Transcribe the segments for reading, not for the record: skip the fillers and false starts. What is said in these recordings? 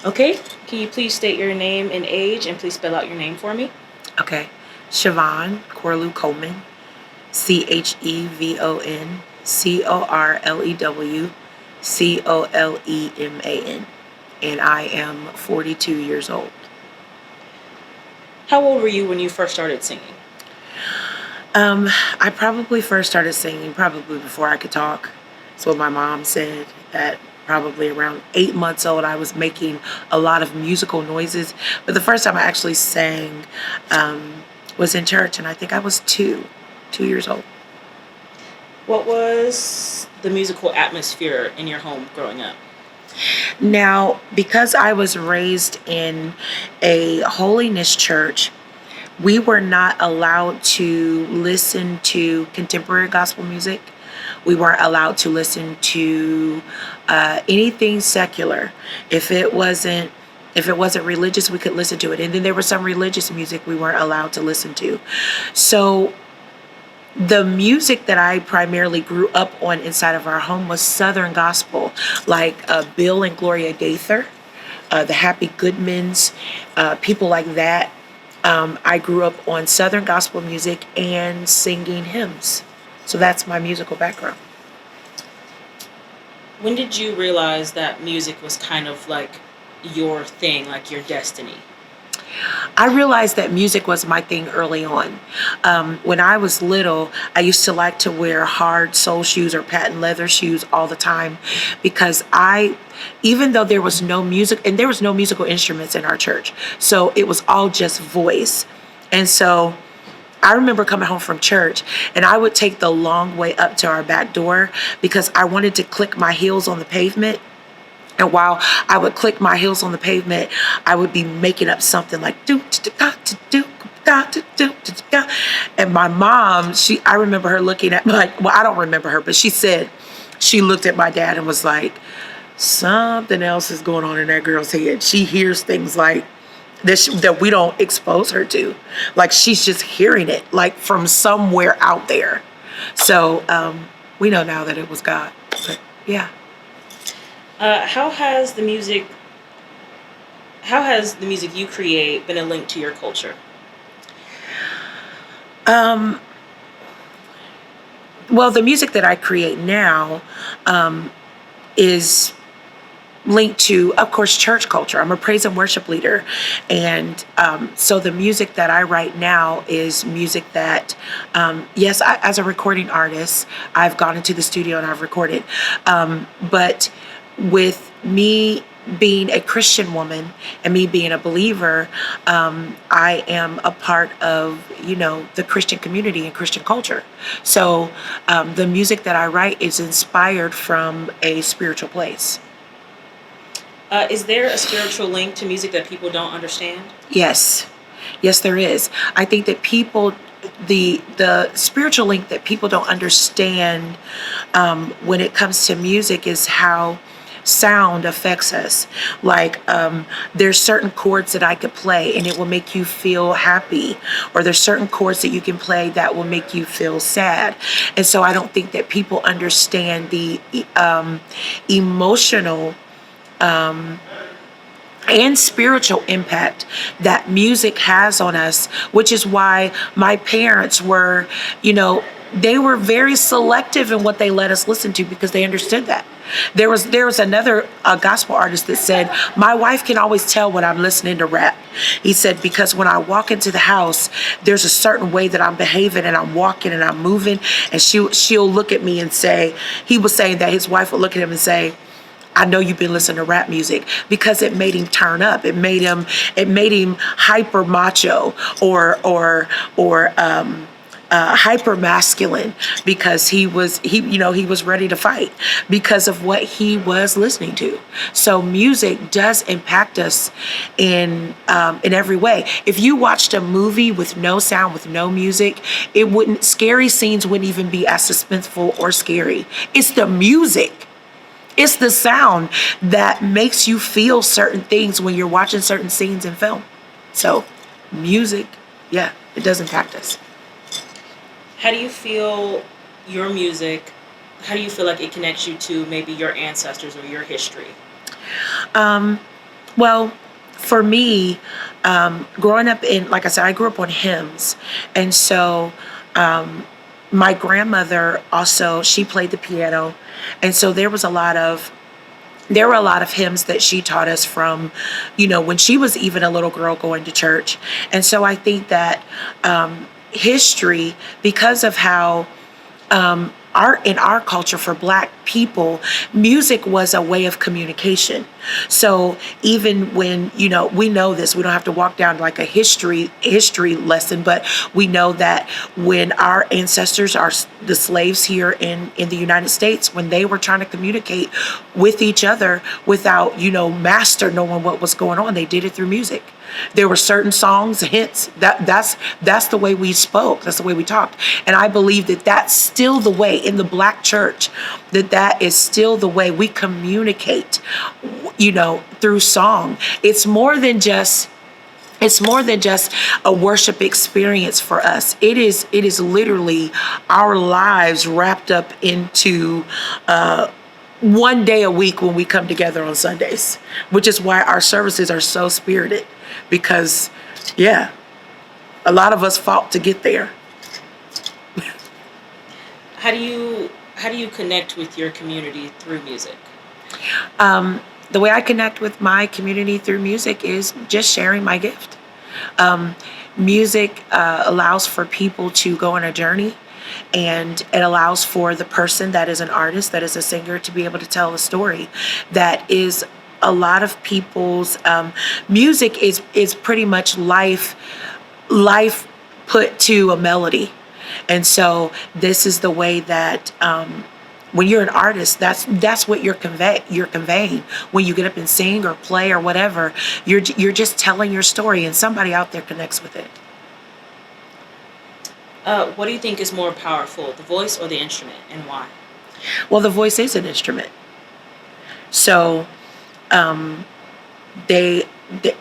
Okay. Can you please state your name and age, and please spell out your name for me? Okay. Siobhan Corlew Coleman, ChevonCorlewColeman, and I am 42 years old. How old were you when you first started singing? I probably first started singing probably before I could talk. That's what my mom said. At probably around 8 months old, I was making a lot of musical noises. But the first time I actually sang was in church, and I think I was 2 years old. What was the musical atmosphere in your home growing up? Now, because I was raised in a holiness church, we were not allowed to listen to contemporary gospel music. We weren't allowed to listen to anything secular. If it wasn't if it wasn't religious, we could listen to it. And then there was some religious music we weren't allowed to listen to. So the music that I primarily grew up on inside of our home was Southern gospel, like Bill and Gloria Gaither, the Happy Goodmans, people like that. I grew up on Southern gospel music and singing hymns. So that's my musical background. When did you realize that music was kind of like your thing, like your destiny? I realized that music was my thing early on. When I was little, I used to like to wear hard sole shoes or patent leather shoes all the time because even though there was no music and there was no musical instruments in our church, so it was all just voice. And so I remember coming home from church and I would take the long way up to our back door because I wanted to click my heels on the pavement. And while I would click my heels on the pavement, I would be making up something like do do. And my mom, I remember her looking at I don't remember her, but she said she looked at my dad and was like, something else is going on in that girl's head. She hears things like this that we don't expose her to. Like she's just hearing it like from somewhere out there. So we know now that it was God. But yeah. How has the music? How has the music you create been a link to your culture? Well, the music that I create now is linked to, of course, church culture. I'm a praise and worship leader. And so the music that I write now is music that, yes, as a recording artist, I've gone into the studio and I've recorded. But with me being a Christian woman and me being a believer, I am a part of, the Christian community and Christian culture. So the music that I write is inspired from a spiritual place. Is there a spiritual link to music that people don't understand? Yes. Yes, there is. I think that the spiritual link that people don't understand when it comes to music is how sound affects us. Like there's certain chords that I could play and it will make you feel happy, or there's certain chords that you can play that will make you feel sad. And so I don't think that people understand the emotional and spiritual impact that music has on us, which is why my parents were, they were very selective in what they let us listen to because they understood that. There was another gospel artist that said, my wife can always tell when I'm listening to rap. He said, because when I walk into the house, there's a certain way that I'm behaving and I'm walking and I'm moving, and she'll look at me and say, he was saying that his wife would look at him and say, I know you've been listening to rap music, because it made him turn up. It made him hyper macho or hyper masculine, because he was ready to fight because of what he was listening to. So music does impact us in every way. If you watched a movie with no sound, with no music, scary scenes wouldn't even be as suspenseful or scary. It's the music. It's the sound that makes you feel certain things when you're watching certain scenes in film. So music, yeah, it does impact us. How do you feel your music? How do you feel like it connects you to maybe your ancestors or your history? Well, for me, growing up in, like I said, I grew up on hymns. And so my grandmother also, she played the piano. And so there were a lot of hymns that she taught us from, when she was even a little girl going to church. And so I think that history, because of how art in our culture for Black people, music was a way of communication. So even when, we know this, we don't have to walk down like a history lesson, but we know that when our ancestors are the slaves here in the United States, when they were trying to communicate with each other without, master knowing what was going on, they did it through music. There were certain songs, hits. That's the way we spoke. That's the way we talked. And I believe that that's still the way in the Black church. That is still the way we communicate. Through song. It's more than just a worship experience for us. It is literally our lives wrapped up into one day a week when we come together on Sundays, which is why our services are so spirited, because yeah, a lot of us fought to get there. How do you connect with your community through music? The way I connect with my community through music is just sharing my gift. Music allows for people to go on a journey, and it allows for the person that is an artist, that is a singer, to be able to tell a story that is a lot of people's music is pretty much life put to a melody. And so this is the way that when you're an artist, that's what you're conveying. When you get up and sing or play or whatever, you're just telling your story, and somebody out there connects with it. What do you think is more powerful, the voice or the instrument, and why? Well, the voice is an instrument. So they, they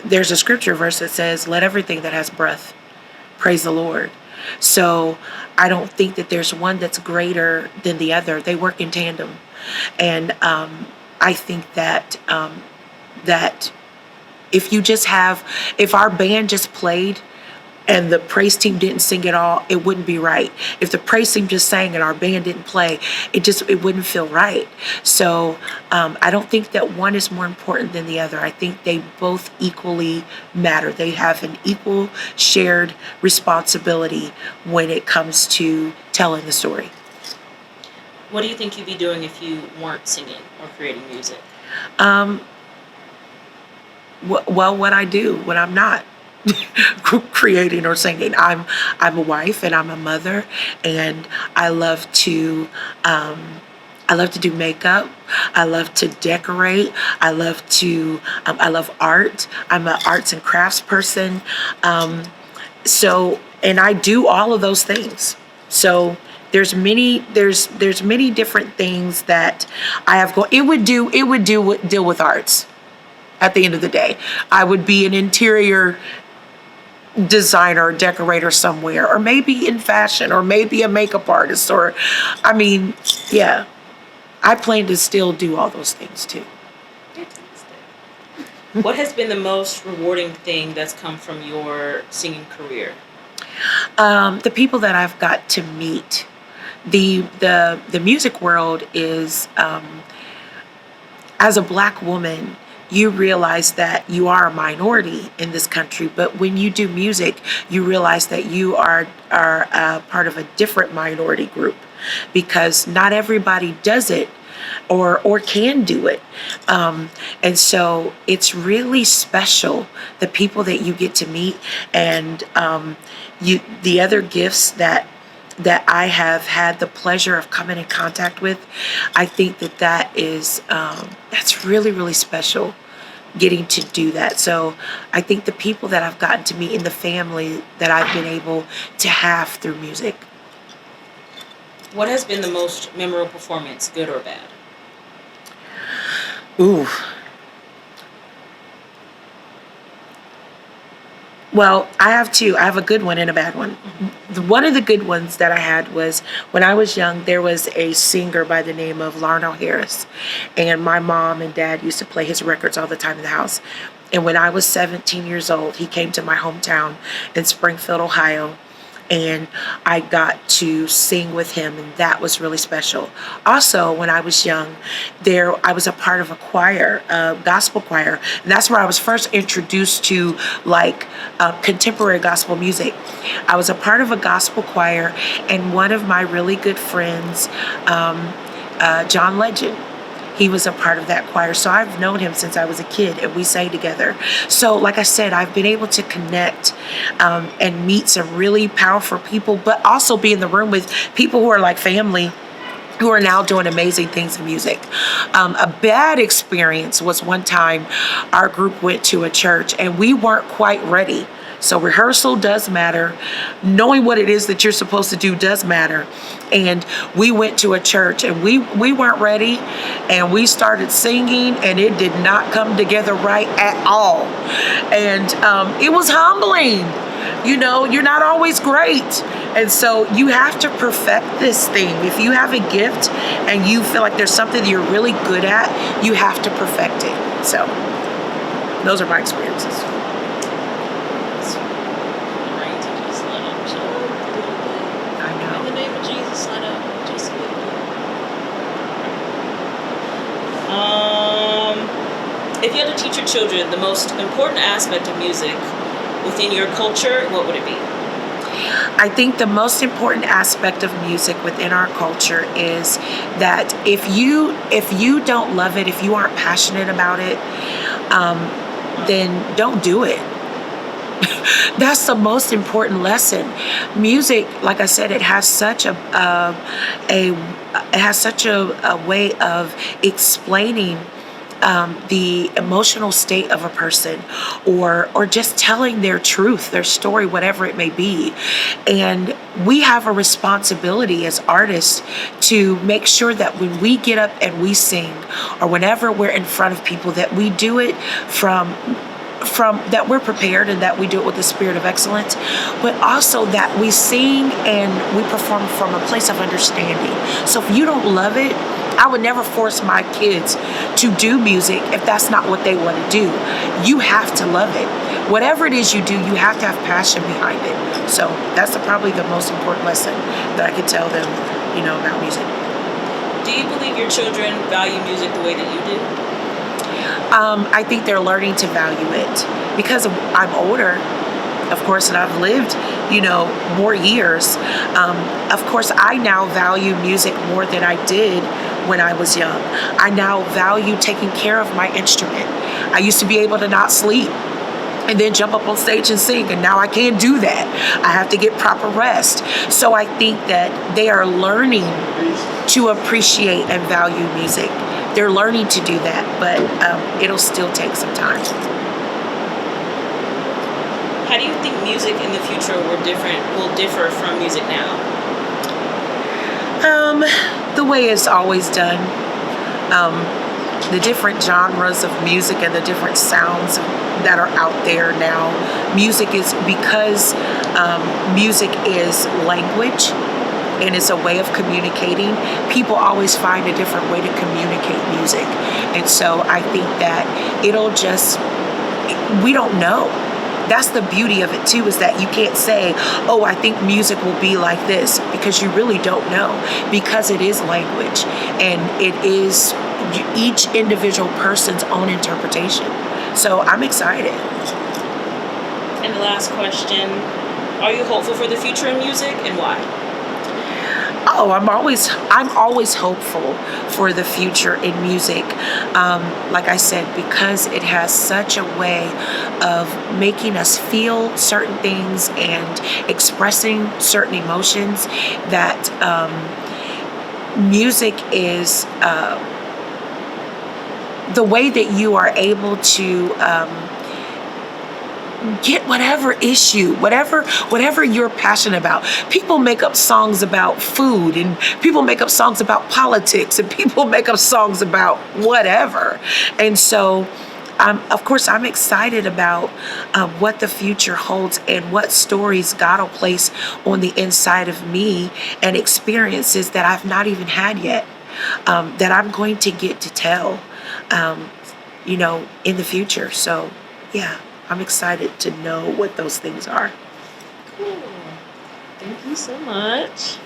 there's a scripture verse that says, "Let everything that has breath praise the Lord." So I don't think that there's one that's greater than the other. They work in tandem, and I think that if our band just played and the praise team didn't sing at all, it wouldn't be right. If the praise team just sang and our band didn't play, it wouldn't feel right. So I don't think that one is more important than the other. I think they both equally matter. They have an equal shared responsibility when it comes to telling the story. What do you think you'd be doing if you weren't singing or creating music? Um, well, what I do when I'm not creating or singing. I'm a wife and I'm a mother, and I love to do makeup. I love to decorate. I love art. I'm an arts and crafts person. And I do all of those things. So there's many different things that I have going. It would deal with arts. At the end of the day, I would be an interior designer or decorator somewhere, or maybe in fashion, or maybe a makeup artist, or I mean, yeah, I plan to still do all those things too. Fantastic. What has been the most rewarding thing that's come from your singing career? The people that I've got to meet, the music world is, as a Black woman, you realize that you are a minority in this country. But when you do music, you realize that you are part of a different minority group, because not everybody does it or can do it. And so it's really special, the people that you get to meet, and the other gifts that I have had the pleasure of coming in contact with. I think that is that's really, really special, getting to do that. So I think the people that I've gotten to meet in the family that I've been able to have through music. What has been the most memorable performance, good or bad? Ooh. Well, I have two. I have a good one and a bad one. One of the good ones that I had was when I was young, there was a singer by the name of Larnell Harris. And my mom and dad used to play his records all the time in the house. And when I was 17 years old, he came to my hometown in Springfield, Ohio, and I got to sing with him, and that was really special. Also, when I was young, I was a part of a choir, a gospel choir, and that's where I was first introduced to like contemporary gospel music. I was a part of a gospel choir, and one of my really good friends, John Legend, he was a part of that choir. So I've known him since I was a kid, and we sang together. So like I said, I've been able to connect and meet some really powerful people, but also be in the room with people who are like family, who are now doing amazing things in music. A bad experience was one time our group went to a church and we weren't quite ready. So rehearsal does matter. Knowing what it is that you're supposed to do does matter. And we went to a church and we weren't ready, and we started singing and it did not come together right at all. And it was humbling. You know, you're not always great. And so you have to perfect this thing. If you have a gift and you feel like there's something that you're really good at, you have to perfect it. So those are my experiences. If you had to teach your children the most important aspect of music within your culture, what would it be? I think the most important aspect of music within our culture is that if you don't love it, if you aren't passionate about it, then don't do it. That's the most important lesson. Music, like I said, it has such a way of explaining the emotional state of a person, or just telling their truth, their story, whatever it may be. And we have a responsibility as artists to make sure that when we get up and we sing, or whenever we're in front of people, that we do it from that we're prepared, and that we do it with the spirit of excellence, but also that we sing and we perform from a place of understanding. So if you don't love it, I would never force my kids to do music if that's not what they want to do. You have to love it. Whatever it is you do, you have to have passion behind it. So that's probably the most important lesson that I could tell them, about music. Do you believe your children value music the way that you do? I think they're learning to value it because I'm older, of course, and I've lived, more years. Of course, I now value music more than I did when I was young. I now value taking care of my instrument. I used to be able to not sleep and then jump up on stage and sing, and now I can't do that. I have to get proper rest. So I think that they are learning to appreciate and value music. They're learning to do that, but it'll still take some time. How do you think music in the future will differ from music now? The way it's always done. The different genres of music and the different sounds that are out there now. Music is language, and it's a way of communicating. People always find a different way to communicate music. And so I think that we don't know. That's the beauty of it too, is that you can't say, oh, I think music will be like this, because you really don't know, because it is language and it is each individual person's own interpretation. So I'm excited. And the last question, are you hopeful for the future in music, and why? Oh, I'm always hopeful for the future in music. Like I said, because it has such a way of making us feel certain things and expressing certain emotions, that music is the way that you are able to get whatever issue, whatever you're passionate about. People make up songs about food, and people make up songs about politics, and people make up songs about whatever. And so of course, I'm excited about what the future holds and what stories God will place on the inside of me and experiences that I've not even had yet, that I'm going to get to tell, um, in the future. So, yeah, I'm excited to know what those things are. Cool. Thank you so much.